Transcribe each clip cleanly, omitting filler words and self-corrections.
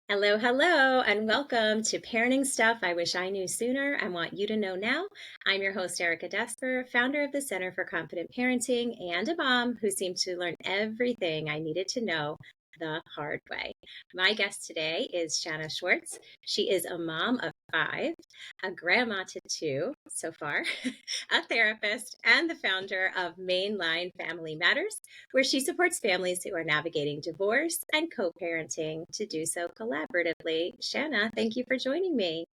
Hello, hello, and welcome to Parenting Stuff I Wish I Knew Sooner and Want You to Know Now. I'm your host, Erica Desper, founder of the Center for Confident Parenting and a mom who seemed to learn everything I needed to know the hard way. My guest today is Shana Schwartz. She is a mom of 5, a grandma to 2 so far, a therapist, and the founder of Mainline Family Matters, where she supports families who are navigating divorce and co-parenting to do so collaboratively. Shana, thank you for joining me.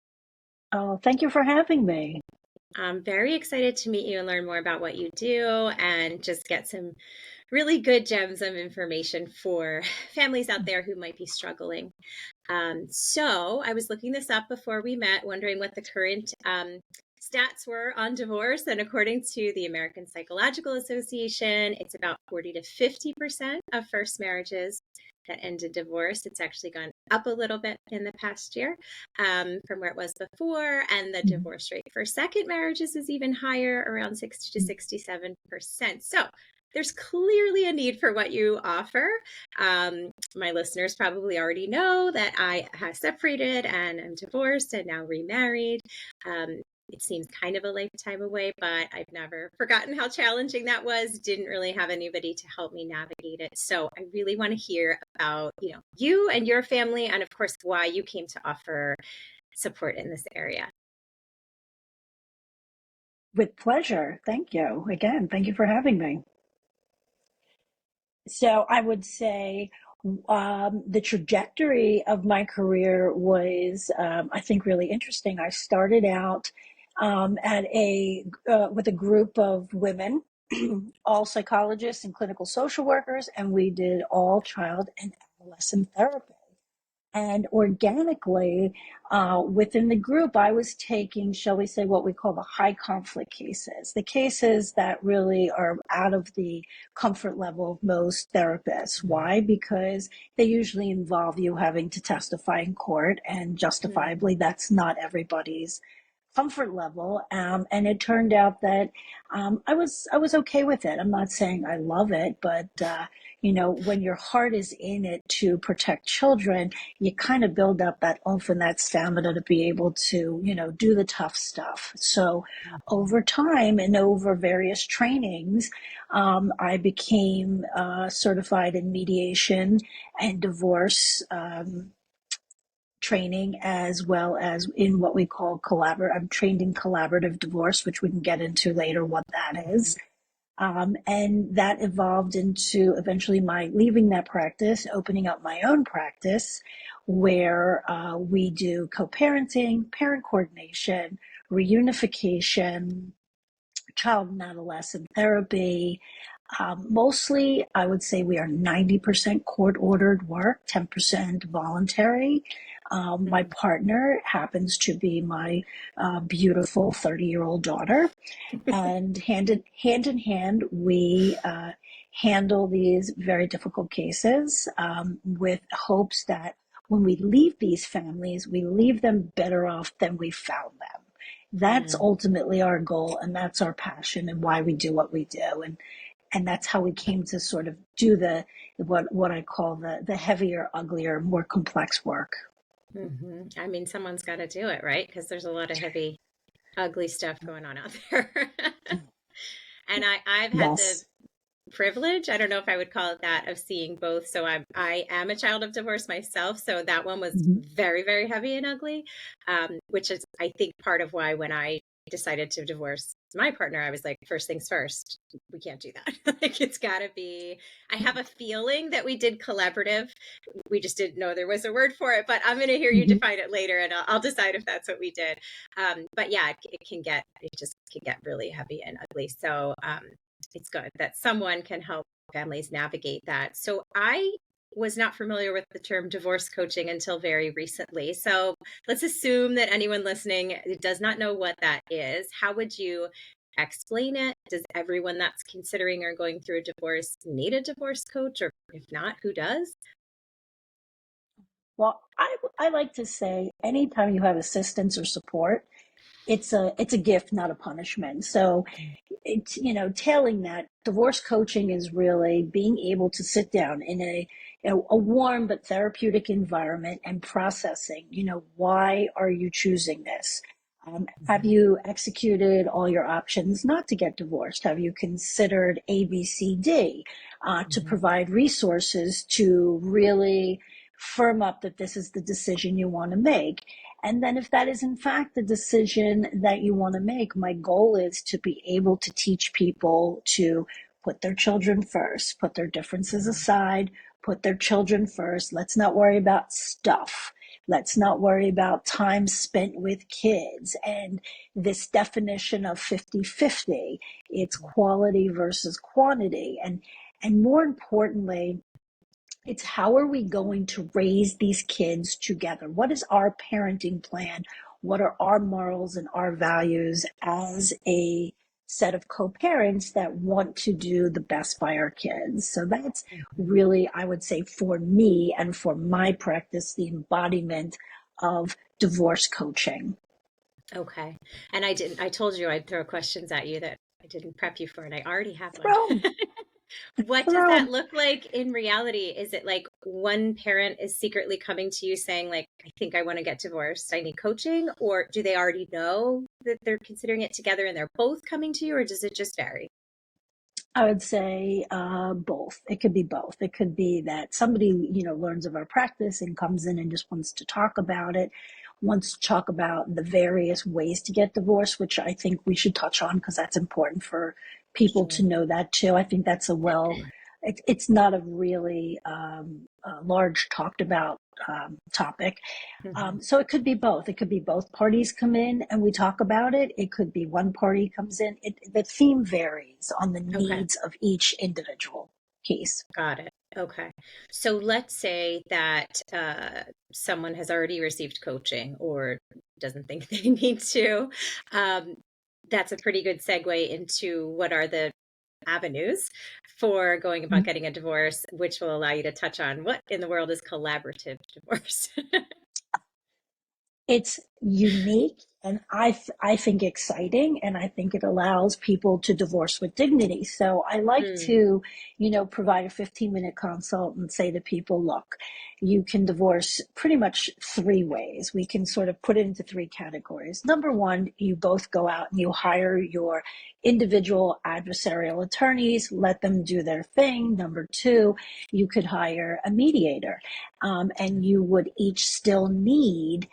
Oh, thank you for having me. I'm very excited to meet you and learn more about what you do and just get some really good gems of information for families out there who might be struggling. So I was looking this up before we met, wondering what the current stats were on divorce. And according to the American Psychological Association, it's about 40 to 50% of first marriages that end in divorce. It's actually gone up a little bit in the past year from where it was before. And the divorce rate for second marriages is even higher, around 60 to 67%. So there's clearly a need for what you offer. My listeners probably already know that I have separated and I'm divorced and now remarried. It seems kind of a lifetime away, but I've never forgotten how challenging that was. Didn't really have anybody to help me navigate it. So I really want to hear about, you and your family, and of course, why you came to offer support in this area. With pleasure. Thank you. Again, thank you for having me. So I would say the trajectory of my career was, I think, really interesting. I started out with a group of women, all psychologists and clinical social workers, and we did all child and adolescent therapy. And organically, within the group, I was taking, shall we say, what we call the high conflict cases, the cases that really are out of the comfort level of most therapists. Why? Because they usually involve you having to testify in court, and justifiably, that's not everybody's comfort level. And it turned out that I was okay with it. I'm not saying I love it, but when your heart is in it to protect children, you kind of build up that oomph and that stamina to be able to, do the tough stuff. So over time and over various trainings, I became certified in mediation and divorce training, as well as in what we call I'm trained in collaborative divorce, which we can get into later what that is. And that evolved into eventually my leaving that practice, opening up my own practice, where we do co-parenting, parent coordination, reunification, child and adolescent therapy. Mostly, I would say we are 90% court-ordered work, 10% voluntary. My partner happens to be my beautiful 30-year-old daughter. And hand in hand, we handle these very difficult cases with hopes that when we leave these families, we leave them better off than we found them. That's ultimately our goal, and that's our passion and why we do what we do. And that's how we came to sort of do what I call the heavier, uglier, more complex work. I mean, someone's got to do it, right? Because there's a lot of heavy, ugly stuff going on out there. And I've had the Yes. privilege, I don't know if I would call it that, of seeing both. So I am a child of divorce myself. So that one was very, very heavy and ugly, which is, I think, part of why when I decided to divorce my partner, I was like, first things first, we can't do that. Like, it's got to be, I have a feeling that we did collaborative. We just didn't know there was a word for it, but I'm going to hear you define it later and I'll decide if that's what we did. But yeah, it just can get really heavy and ugly. So it's good that someone can help families navigate that. So I was not familiar with the term divorce coaching until very recently. So let's assume that anyone listening does not know what that is. How would you explain it? Does everyone that's considering or going through a divorce need a divorce coach? Or if not, who does? Well, I like to say anytime you have assistance or support, it's a gift, not a punishment. So it's, tailing that divorce coaching is really being able to sit down in a warm but therapeutic environment and processing, why are you choosing this? Have you executed all your options not to get divorced? Have you considered A, B, C, D to Mhm. provide resources to really firm up that this is the decision you want to make? And then, if that is in fact the decision that you want to make, my goal is to be able to teach people to put their children first, put their differences Mhm. aside, put their children first. Let's not worry about stuff. Let's not worry about time spent with kids and this definition of 50-50. It's quality versus quantity. And more importantly, it's how are we going to raise these kids together? What is our parenting plan? What are our morals and our values as a set of co-parents that want to do the best by our kids? So that's Mhm. really, I would say, for me and for my practice, the embodiment of divorce coaching. Okay. And I told you I'd throw questions at you that I didn't prep you for, and I already have one. Throw 'em, What does throw that 'em. look like in reality? Is it like one parent is secretly coming to you saying, like, I think I want to get divorced, I need coaching? Or do they already know that they're considering it together and they're both coming to you, or does it just vary? I would say both. It could be both. It could be that somebody, learns of our practice and comes in and just wants to talk about it, wants to talk about the various ways to get divorced, which I think we should touch on because that's important for people to Sure. know that too. I think that's it's not a really large talked about topic. Hmm. So it could be both. It could be both parties come in and we talk about it. It could be one party comes in. The theme varies on the Okay. needs of each individual case. Got it. Okay. So let's say that someone has already received coaching or doesn't think they need to. Um, that's a pretty good segue into what are the avenues for going about getting a divorce, which will allow you to touch on what in the world is collaborative divorce. It's unique and I think exciting, and I think it allows people to divorce with dignity. So I like Mm, to, provide a 15-minute consult and say to people, look, you can divorce pretty much three ways. We can sort of put it into three categories. Number one, you both go out and you hire your individual adversarial attorneys, let them do their thing. Number two, you could hire a mediator, and you would each still need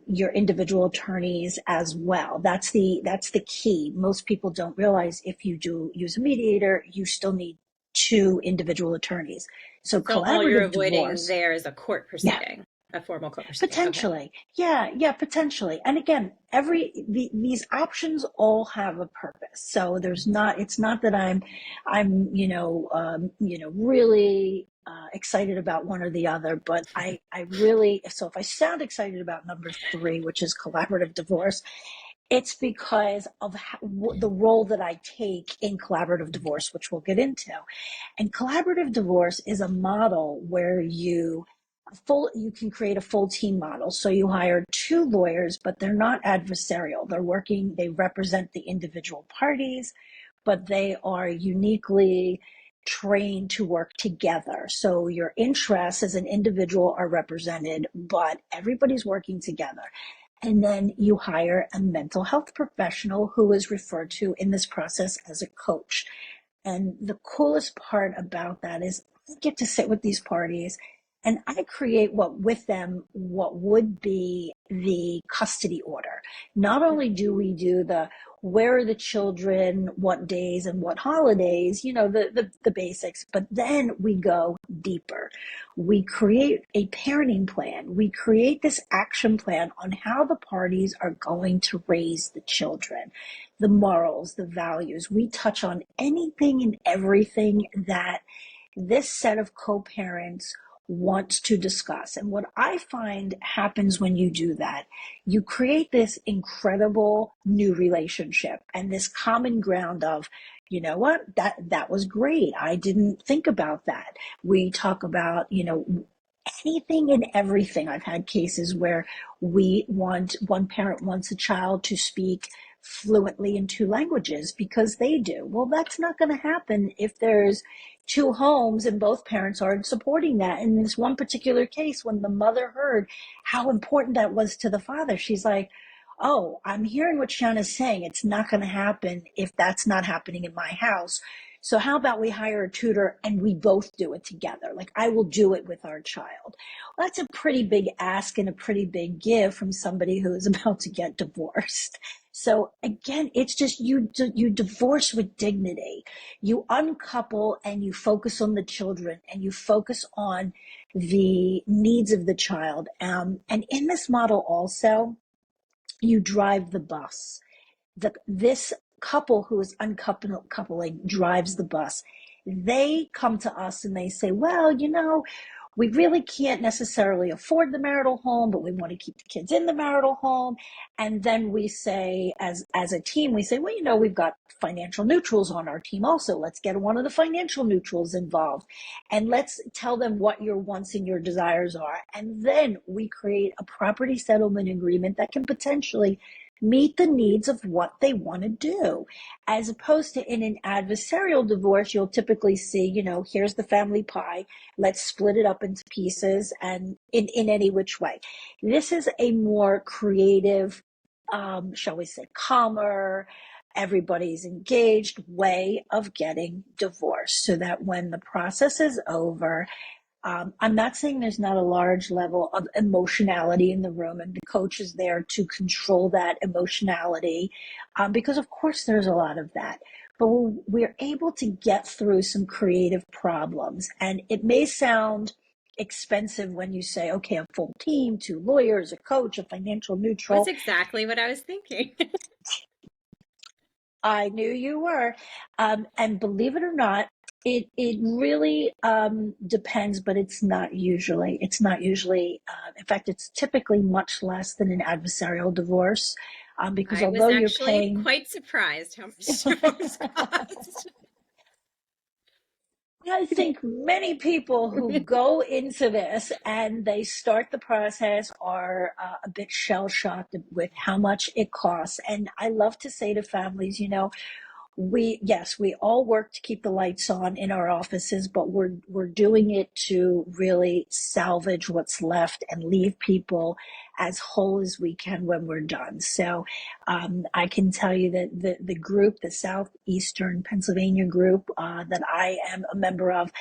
your individual attorneys as well. That's the key. Most people don't realize if you do use a mediator, you still need two individual attorneys. So so all you're collaborative avoiding divorce, there is a court yeah, proceeding, a formal court proceeding. Okay. potentially. Yeah, potentially. And again, these options all have a purpose. So it's not that I'm, really excited about one or the other, but so if I sound excited about number three, which is collaborative divorce, it's because of the role that I take in collaborative divorce, which we'll get into. And collaborative divorce is a model where you can create a full team model. So you hire two lawyers, but they're not adversarial. They represent the individual parties, but they are uniquely trained to work together. So your interests as an individual are represented, but everybody's working together. And then you hire a mental health professional who is referred to in this process as a coach. And the coolest part about that is I get to sit with these parties and I create with them what would be the custody order. Not only do we do where are the children, what days and what holidays, the basics, but then we go deeper. We create a parenting plan. We create this action plan on how the parties are going to raise the children, the morals, the values. We touch on anything and everything that this set of co-parents wants to discuss. And what I find happens when you do that, you create this incredible new relationship and this common ground of, you know what, that was great. I didn't think about that. We talk about, anything and everything. I've had cases where one parent wants a child to speak fluently in two languages because they do. Well, that's not going to happen if there's, two homes and both parents aren't supporting that. In this one particular case, when the mother heard how important that was to the father, she's like, oh, I'm hearing what Shana's saying. It's not going to happen if that's not happening in my house. So how about we hire a tutor and we both do it together? Like I will do it with our child. Well, that's a pretty big ask and a pretty big give from somebody who is about to get divorced. So again, it's just you divorce with dignity. You uncouple and you focus on the children and you focus on the needs of the child. And in this model also, you drive the bus. This couple who is uncoupling drives the bus. They come to us and they say, well, we really can't necessarily afford the marital home, but we want to keep the kids in the marital home. And then we say, as a team, we say, well, we've got financial neutrals on our team also. Let's get one of the financial neutrals involved. And let's tell them what your wants and your desires are. And then we create a property settlement agreement that can potentially meet the needs of what they want to do. As opposed to in an adversarial divorce, you'll typically see, here's the family pie. Let's split it up into pieces and in any which way. This is a more creative, shall we say, calmer, everybody's engaged way of getting divorced so that when the process is over, I'm not saying there's not a large level of emotionality in the room, and the coach is there to control that emotionality, because of course there's a lot of that. But we're able to get through some creative problems, and it may sound expensive when you say, okay, a full team, two lawyers, a coach, a financial That's neutral. exactly what I was thinking. I knew you were. And believe it or not, it really depends, but it's not usually. In fact, it's typically much less than an adversarial divorce, because I was although you're actually paying, quite surprised how much divorce cost. I think many people who go into this and they start the process are a bit shell shocked with how much it costs. And I love to say to families, we all work to keep the lights on in our offices, but we're doing it to really salvage what's left and leave people as whole as we can when we're done. So I can tell you that the group, the Southeastern Pennsylvania group that I am a member of,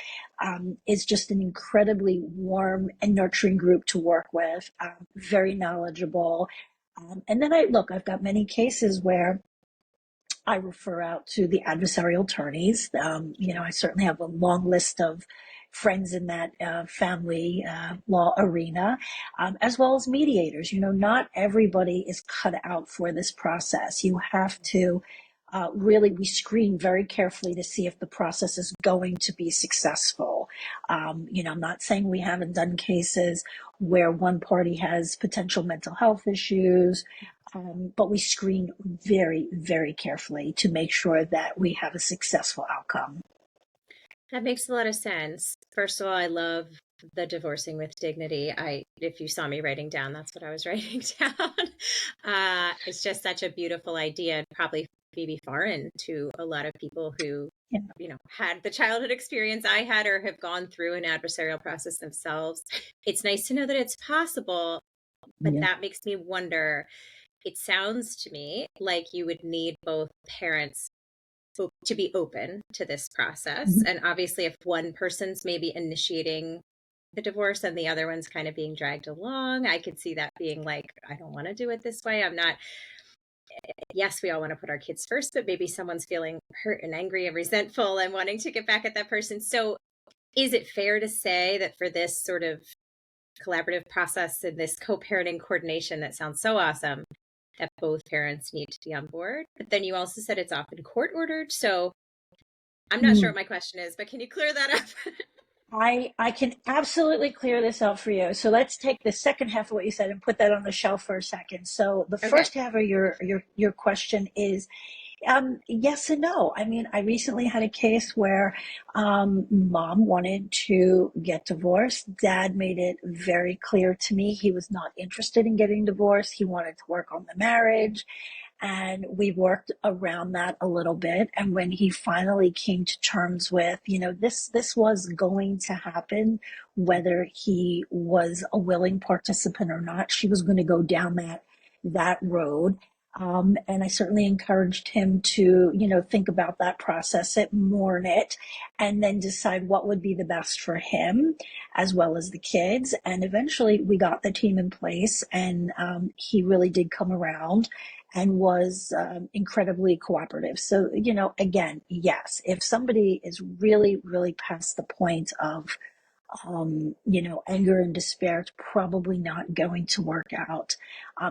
is just an incredibly warm and nurturing group to work with, very knowledgeable. And then I've got many cases where I refer out to the adversarial attorneys. I certainly have a long list of friends in that family law arena, as well as mediators. Not everybody is cut out for this process. You have to we screen very carefully to see if the process is going to be successful. I'm not saying we haven't done cases where one party has potential mental health issues, but we screen very, very carefully to make sure that we have a successful outcome. That makes a lot of sense. First of all, I love the divorcing with dignity. If you saw me writing down, that's what I was writing down. It's just such a beautiful idea and probably maybe foreign to a lot of people who, Yeah. had the childhood experience I had or have gone through an adversarial process themselves. It's nice to know that it's possible, but Yeah. that makes me wonder. It sounds to me like you would need both parents to be open to this process. Mhm. And obviously, if one person's maybe initiating the divorce and the other one's kind of being dragged along, I could see that being like, I don't want to do it this way. I'm not, yes, we all want to put our kids first, but maybe someone's feeling hurt and angry and resentful and wanting to get back at that person. So, is it fair to say that for this sort of collaborative process and this co-parenting coordination that sounds so awesome, that both parents need to be on board? But then you also said it's often court ordered. So I'm not sure Mm. what my question is, but can you clear that up? I can absolutely clear this out for you. So let's take the second half of what you said and put that on the shelf for a second. So the Okay. first half of your question is, yes and no. I mean, I recently had a case where mom wanted to get divorced. Dad made it very clear to me he was not interested in getting divorced. He wanted to work on the marriage. And we worked around that a little bit. And when he finally came to terms with, this was going to happen, whether he was a willing participant or not, she was going to go down that road. And I certainly encouraged him to, think about that, process it, mourn it, and then decide what would be the best for him as well as the kids. And eventually we got the team in place, and he really did come around and was incredibly cooperative. So, again, yes, if somebody is really, really past the point of anger and despair, it's probably not going to work out.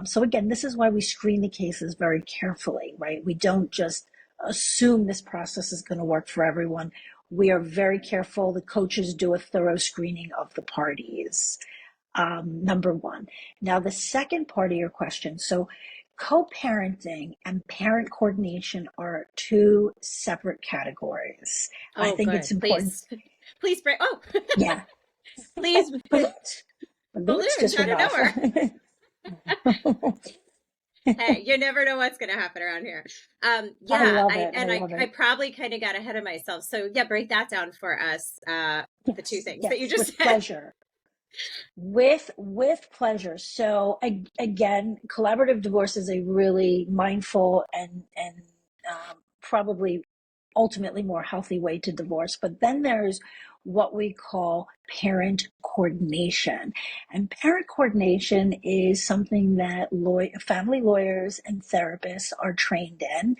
So again, this is why we screen the cases very carefully, right? We don't just assume this process is going to work for everyone. We are very careful. The coaches do a thorough screening of the parties. Number one. Now, the second part of your question. So, co-parenting and parent coordination are two separate categories. I Oh, think it's good. important. Please break. Oh, Yeah. please. Balloons Balloons just out went of off. nowhere. Hey, you never know what's going to happen around here. I Yeah, love I it. I and I love I it. probably kind of got ahead of myself. So yeah, break that down for us. The two Yes, things that you yes, just with said. pleasure. With pleasure. So again, collaborative divorce is a really mindful and probably ultimately more healthy way to divorce. But then there's what we call parent coordination, and parent coordination is something that family lawyers and therapists are trained in,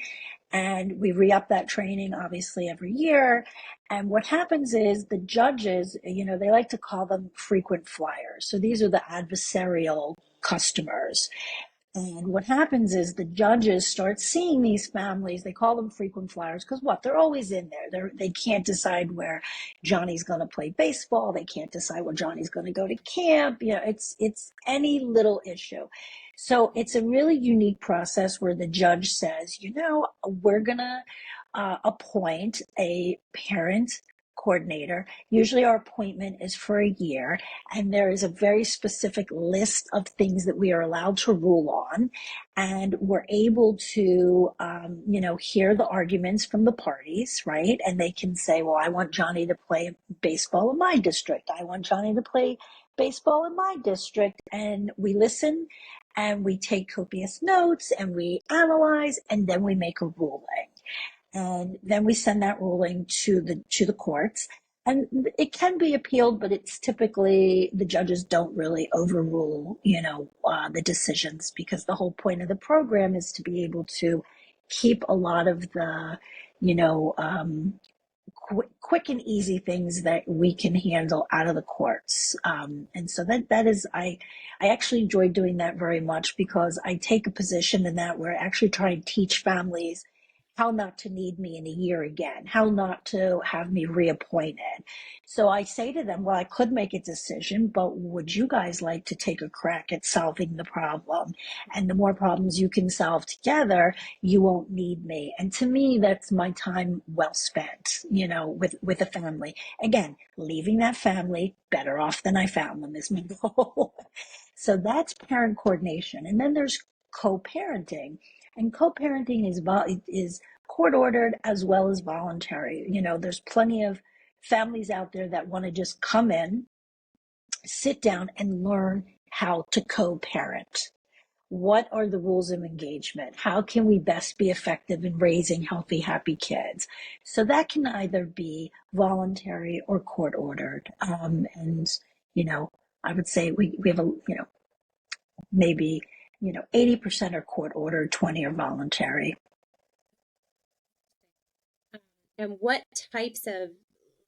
and we re-up that training obviously every year. And what happens is the judges, they like to call them frequent flyers. So these are the adversarial customers. And what happens is the judges start seeing these families. They call them frequent flyers because what? They're always in there. They can't decide where Johnny's going to play baseball. They can't decide where Johnny's going to go to camp. It's any little issue. So it's a really unique process where the judge says, we're going to appoint a parent coordinator. Usually our appointment is for a year, and there is a very specific list of things that we are allowed to rule on, and we're able to hear the arguments from the parties, right? And they can say, well, I want Johnny to play baseball in my district, I want Johnny to play baseball in my district. And we listen, and we take copious notes, and we analyze, and then we make a ruling. And then we send that ruling to the courts, and it can be appealed, but it's typically the judges don't really overrule the decisions, because the whole point of the program is to be able to keep a lot of the you know quick and easy things that we can handle out of the courts. And so that is, I actually enjoy doing that very much, because I take a position in that where I actually try and teach families how not to need me in a year again, how not to have me reappointed. So I say to them, well, I could make a decision, but would you guys like to take a crack at solving the problem? And the more problems you can solve together, you won't need me. And to me, that's my time well spent, with a family. Again, leaving that family better off than I found them is my goal. So that's parent coordination. And then there's co-parenting. And co-parenting is court ordered as well as voluntary. There's plenty of families out there that want to just come in, sit down, and learn how to co-parent. What are the rules of engagement? How can we best be effective in raising healthy, happy kids? So that can either be voluntary or court ordered. And, I would say we have maybe, 80% are court ordered, 20 are voluntary. And what types of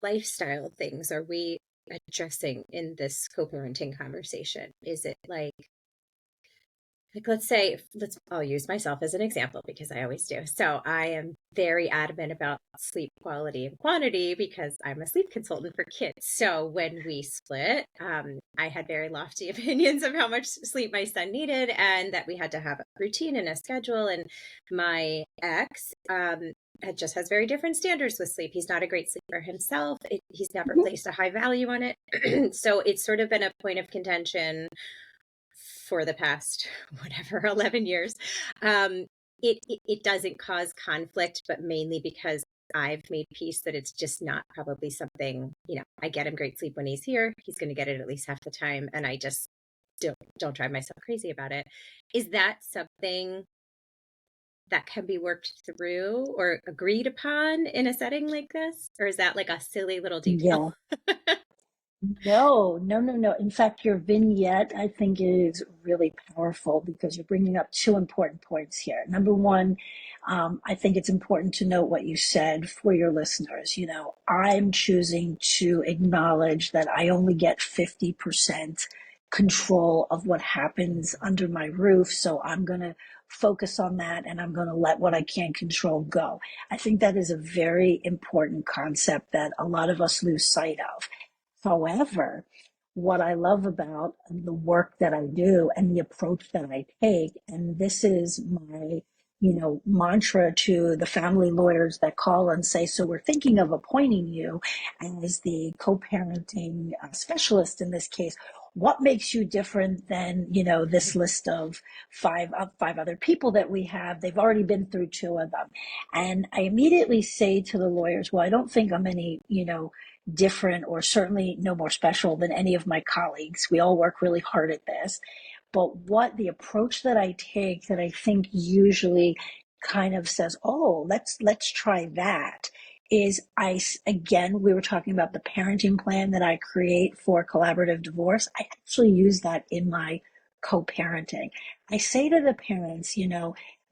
lifestyle things are we addressing in this co-parenting conversation? Is it like let's say I'll use myself as an example because I always do. So I am very adamant about sleep quality and quantity because I'm a sleep consultant for kids. So when we split, I had very lofty opinions of how much sleep my son needed, and that we had to have a routine and a schedule. And my ex just has very different standards with sleep. He's not a great sleeper himself. He's never placed a high value on it. So it's sort of been a point of contention for the past, whatever, 11 years. it doesn't cause conflict, but mainly because I've made peace that it's just not probably something, I get him great sleep when he's here. He's going to get it at least half the time. And I just don't drive myself crazy about it. Is that something that can be worked through or agreed upon in a setting like this? Or is that like a silly little detail? Yeah. No, no, no, no. In fact, your vignette, I think, is really powerful because you're bringing up two important points here. Number one, I think it's important to note what you said for your listeners. I'm choosing to acknowledge that I only get 50% control of what happens under my roof. So I'm going to focus on that and I'm going to let what I can't control go. I think that is a very important concept that a lot of us lose sight of. However, what I love about the work that I do and the approach that I take, and this is my, mantra to the family lawyers that call and say, so we're thinking of appointing you as the co-parenting specialist in this case. What makes you different than, this list of five other people that we have? They've already been through two of them. And I immediately say to the lawyers, well, I don't think I'm any, different or certainly no more special than any of my colleagues. We all work really hard at this. But what the approach that I take that I think usually kind of says, oh, let's try that is again, we were talking about the parenting plan that I create for collaborative divorce. I actually use that in my co-parenting. I say to the parents,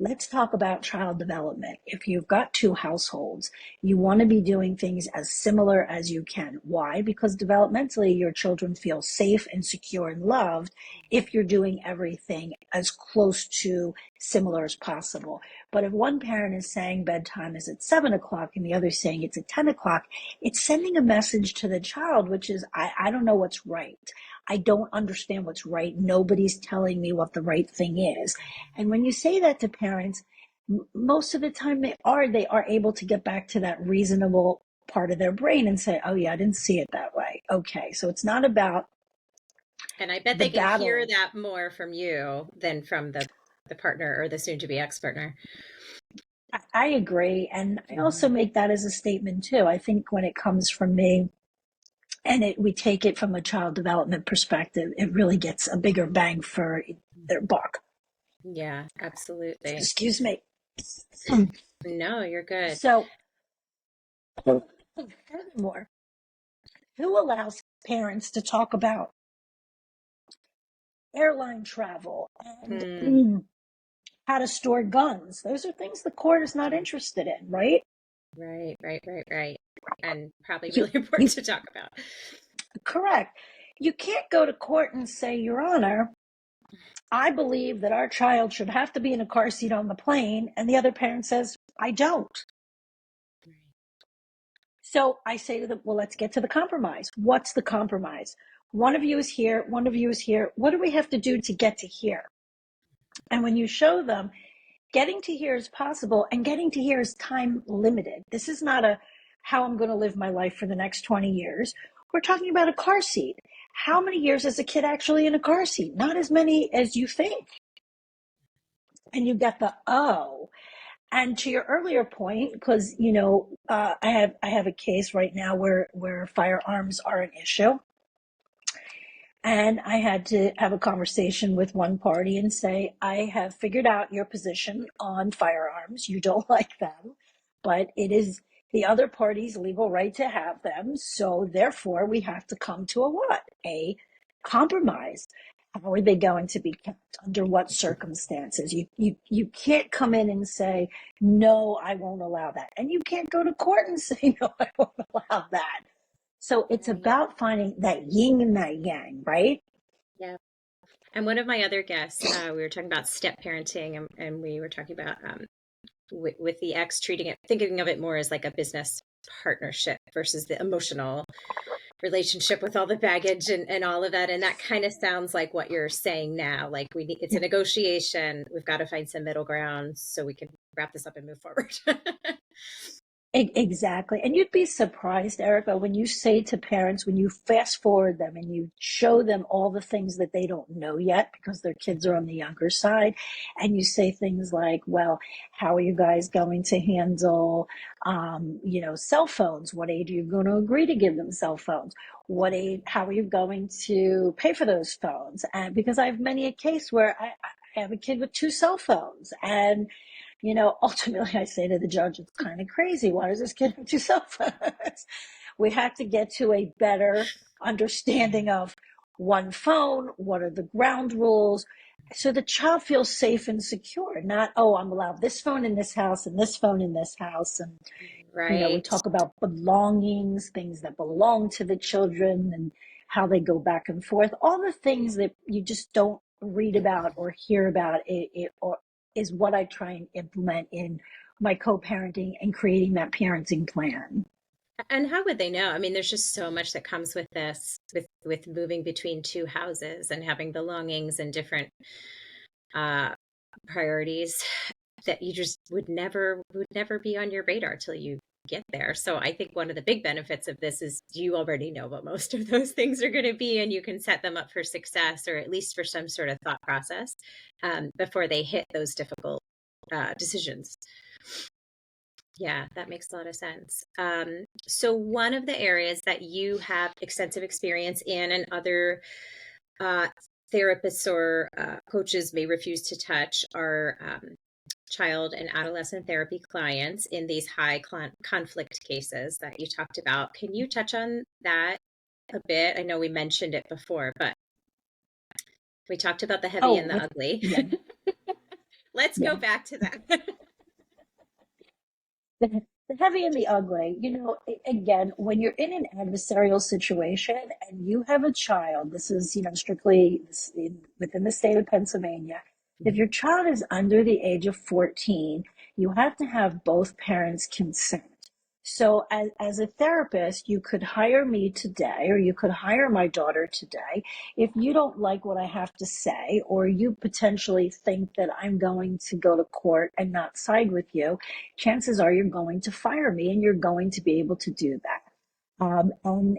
let's talk about child development. If you've got two households, you want to be doing things as similar as you can. Why? Because developmentally, your children feel safe and secure and loved if you're doing everything as close to similar as possible. But if one parent is saying bedtime is at 7 o'clock and the other is saying it's at 10 o'clock, it's sending a message to the child, which is, I don't know what's right. I don't understand what's right. Nobody's telling me what the right thing is. And when you say that to parents, most of the time they are able to get back to that reasonable part of their brain and say, oh yeah, I didn't see it that way. Okay. So it's not about And I bet the they can hear battle. that more from you than from the partner or the soon to be ex-partner. I agree. And I also make that as a statement too. I think when it comes from me and we take it from a child development perspective, it really gets a bigger bang for their buck. Yeah, absolutely. Excuse me. No, you're good. So furthermore, who allows parents to talk about airline travel and Hmm. how to store guns? Those are things the court is not interested in, right? Right, right, right, right. And probably You, really important you to talk about. correct. You can't go to court and say, Your Honor, I believe that our child should have to be in a car seat on the plane, and the other parent says, I don't. So I say to them, well, let's get to the compromise. What's the compromise? One of you is here, one of you is here. What do we have to do to get to here? And when you show them getting to here is possible and getting to here is time limited. This is not a how I'm going to live my life for the next 20 years. We're talking about a car seat. How many years is a kid actually in a car seat? Not as many as you think. And you get the oh. And to your earlier point, because I have a case right now where firearms are an issue, and I had to have a conversation with one party and say, I have figured out your position on firearms. You don't like them, but it is the other party's legal right to have them. So therefore, we have to come to a what? A compromise. How are they going to be kept? Under what circumstances? You can't come in and say, no, I won't allow that. And you can't go to court and say, no, I won't allow that. So it's Right. about finding that yin and that yang, right? Yeah. And one of my other guests, we were talking about step parenting, and we were talking about with the ex treating it, thinking of it more as like a business partnership versus the emotional relationship with all the baggage and all of that. And that kind of sounds like what you're saying now. Like it's a negotiation. We've got to find some middle ground so we can wrap this up and move forward. Exactly. And you'd be surprised, Erica, when you say to parents, when you fast forward them and you show them all the things that they don't know yet because their kids are on the younger side, and you say things like, well, how are you guys going to handle, cell phones? What age are you going to agree to give them cell phones? What age, how are you going to pay for those phones? And because I have many a case where I have a kid with two cell phones, and ultimately I say to the judge, it's kind of crazy. Why does this kid have two cell phones? We have to get to a better understanding of one phone. What are the ground rules? So the child feels safe and secure, not, oh, I'm allowed this phone in this house and this phone in this house. And, we Right. talk about belongings, things that belong to the children and how they go back and forth. All the things that you just don't read about or hear about or is what I try and implement in my co-parenting and creating that parenting plan. And how would they know? I mean, there's just so much that comes with this, with moving between two houses and having belongings and different uh, priorities that you just would never be on your radar till you get there. So I think one of the big benefits of this is you already know what most of those things are going to be, and you can set them up for success, or at least for some sort of thought process before they hit those difficult decisions. Yeah, that makes a lot of sense. So one of the areas that you have extensive experience in, and other uh, therapists or coaches may refuse to touch, are child and adolescent therapy clients in these high conflict cases that you talked about. Can you touch on that a bit? I know we mentioned it before, but we talked about the heavy Oh, and the ugly. yeah, Let's go yeah. back to that. The heavy and the ugly, again, when you're in an adversarial situation and you have a child, this is, strictly within the state of Pennsylvania. If your child is under the age of 14, you have to have both parents consent. So as a therapist, you could hire me today, or you could hire my daughter today. If you don't like what I have to say, or you potentially think that I'm going to go to court and not side with you, chances are you're going to fire me, and you're going to be able to do that. And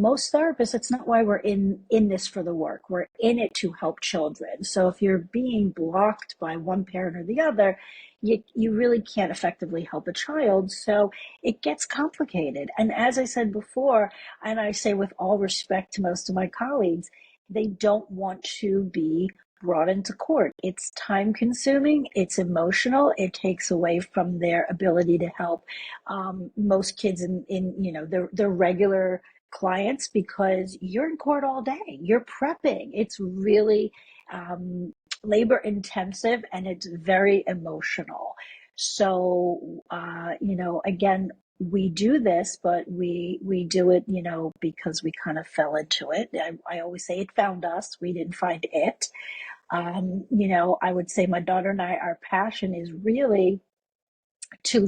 most therapists, it's not why we're in this for the work. We're in it to help children. So if you're being blocked by one parent or the other, you really can't effectively help a child. So it gets complicated. And as I said before, and I say with all respect to most of my colleagues, they don't want to be brought into court. It's time consuming, it's emotional, it takes away from their ability to help most kids in their regular clients, because you're in court all day, you're prepping. It's really um, labor intensive, and it's very emotional. So again, we do this, but we do it, because we kind of fell into it. I always say it found us. We didn't find it. I would say my daughter and I, our passion is really to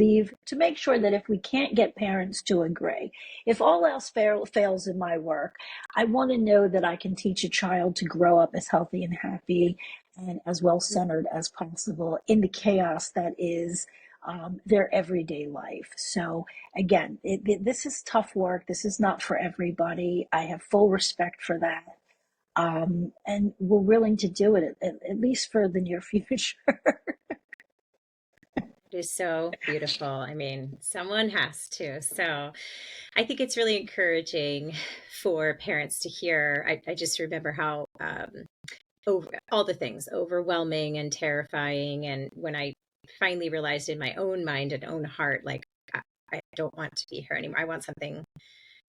make sure that if we can't get parents to agree, if all else fails in my work, I want to know that I can teach a child to grow up as healthy and happy and as well centered as possible in the chaos that is their everyday life. So again, this is tough work. This is not for everybody. I have full respect for that. And we're willing to do it at least for the near future. It is so beautiful. I mean, someone has to. So I think it's really encouraging for parents to hear. I just remember how all the things overwhelming and terrifying. And when I finally realized in my own mind and own heart, like, I don't want to be here anymore. I want something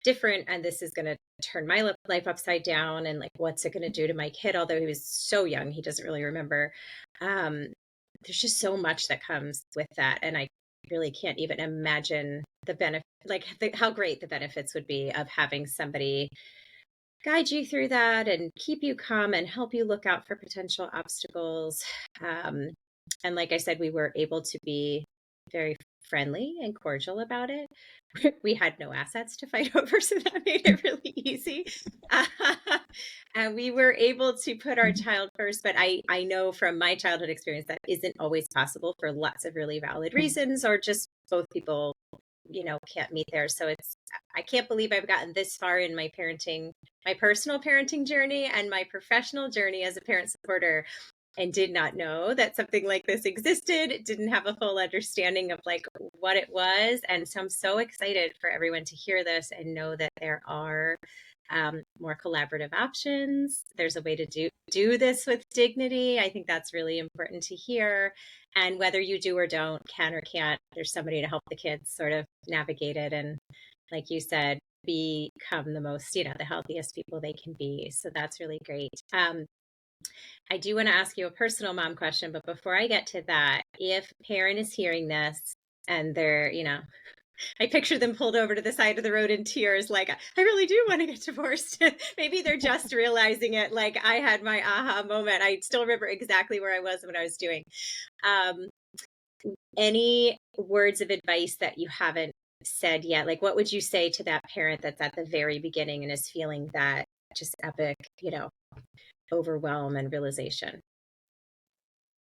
different. And this is going to turn my life upside down. And like, what's it going to do to my kid? Although he was so young, he doesn't really remember. Um, there's just so much that comes with that. And I really can't even imagine the benefit, like how great the benefits would be of having somebody guide you through that and keep you calm and help you look out for potential obstacles. Um, and like I said, we were able to be very friendly and cordial about it. We had no assets to fight over, so that made it really easy. Uh, and we were able to put our child first. But I know from my childhood experience that isn't always possible for lots of really valid reasons, or just both people can't meet there. So I can't believe I've gotten this far in my parenting, my personal parenting journey and my professional journey as a parent supporter, and did not know that something like this existed, didn't have a full understanding of like what it was. And so I'm so excited for everyone to hear this and know that there are more collaborative options. There's a way to do this with dignity. I think that's really important to hear. And whether you do or don't, can or can't, there's somebody to help the kids sort of navigate it. And like you said, become the most, the healthiest people they can be. So that's really great. I do want to ask you a personal mom question, but before I get to that, if a parent is hearing this and they're, I picture them pulled over to the side of the road in tears, like, I really do want to get divorced. Maybe they're just realizing it. Like I had my aha moment. I still remember exactly where I was and what I was doing. Any words of advice that you haven't said yet? Like, what would you say to that parent that's at the very beginning and is feeling that just epic, overwhelm and realization?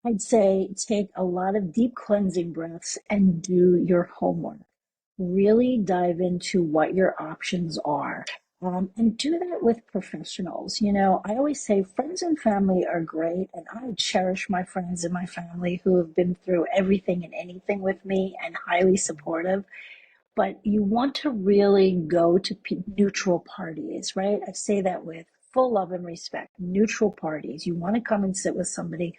I'd say take a lot of deep cleansing breaths and do your homework. Really dive into what your options are. And do that with professionals. I always say friends and family are great, and I cherish my friends and my family who have been through everything and anything with me and highly supportive. But you want to really go to neutral parties, right? I say that with full love and respect. Neutral parties. You want to come and sit with somebody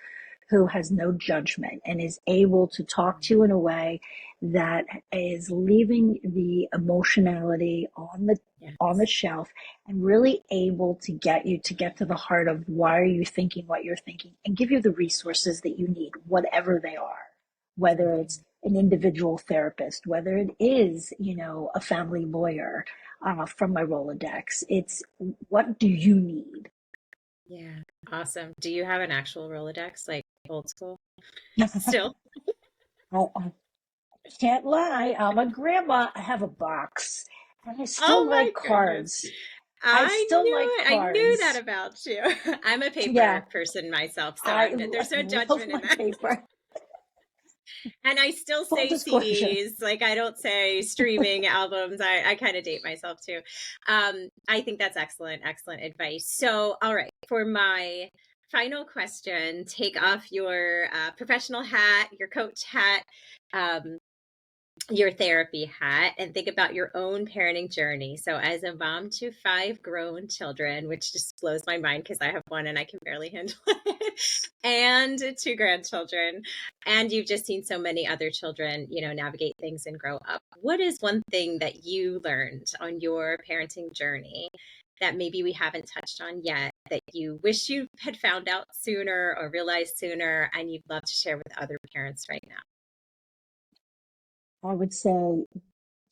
who has no judgment and is able to talk to you in a way that is leaving the emotionality on the shelf and really able to get you to get to the heart of why are you thinking what you're thinking and give you the resources that you need, whatever they are, whether it's an individual therapist, whether it is, a family lawyer from my Rolodex. It's what do you need? Yeah. Awesome. Do you have an actual Rolodex, like old school I, still? I can't lie. I'm a grandma. I have a box and I still Oh my like goodness. cards. I I still knew like it. I knew that cards. about you. I'm a Yeah, paper person myself, so I there's no love judgment my in that. paper. And I still Full say disclosure. CDs, like I don't say streaming albums. I kind of date myself too. I think that's excellent, excellent advice. So, all right, for my final question, take off your professional hat, your coach hat, um, your therapy hat, and think about your own parenting journey. So, as a mom to 5 grown children, which just blows my mind because I have one and I can barely handle it, and 2 grandchildren, and you've just seen so many other children, navigate things and grow up. What is one thing that you learned on your parenting journey that maybe we haven't touched on yet that you wish you had found out sooner or realized sooner and you'd love to share with other parents right now? I would say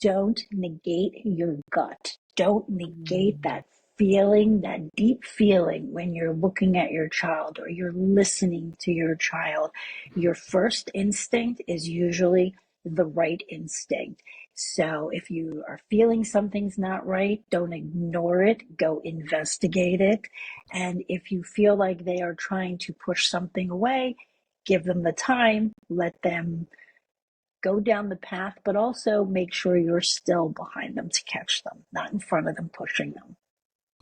don't negate your gut. Don't negate Mm. that feeling, that deep feeling when you're looking at your child or you're listening to your child. Your first instinct is usually the right instinct. So if you are feeling something's not right, don't ignore it. Go investigate it. And if you feel like they are trying to push something away, give them the time, let them go down the path, but also make sure you're still behind them to catch them, not in front of them pushing them.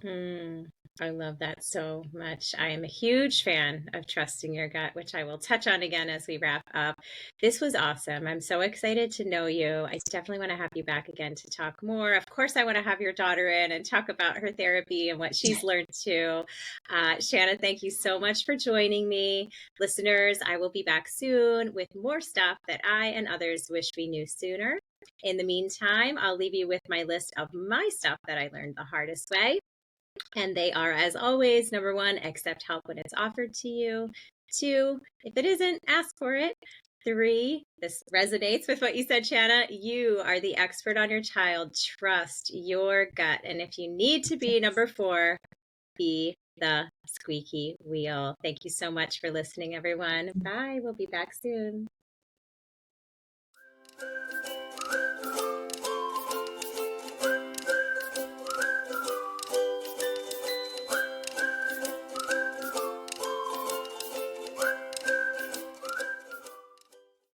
Mm, I love that so much. I am a huge fan of trusting your gut, which I will touch on again as we wrap up. This was awesome. I'm so excited to know you. I definitely want to have you back again to talk more. Of course, I want to have your daughter in and talk about her therapy and what she's learned too. Shana, thank you so much for joining me. Listeners, I will be back soon with more stuff that I and others wish we knew sooner. In the meantime, I'll leave you with my list of my stuff that I learned the hardest way. And they are, as always, number 1, accept help when it's offered to you. 2, if it isn't, ask for it. 3, this resonates with what you said, Shanna. You are the expert on your child. Trust your gut. And if you need to be, number 4, be the squeaky wheel. Thank you so much for listening, everyone. Bye. We'll be back soon.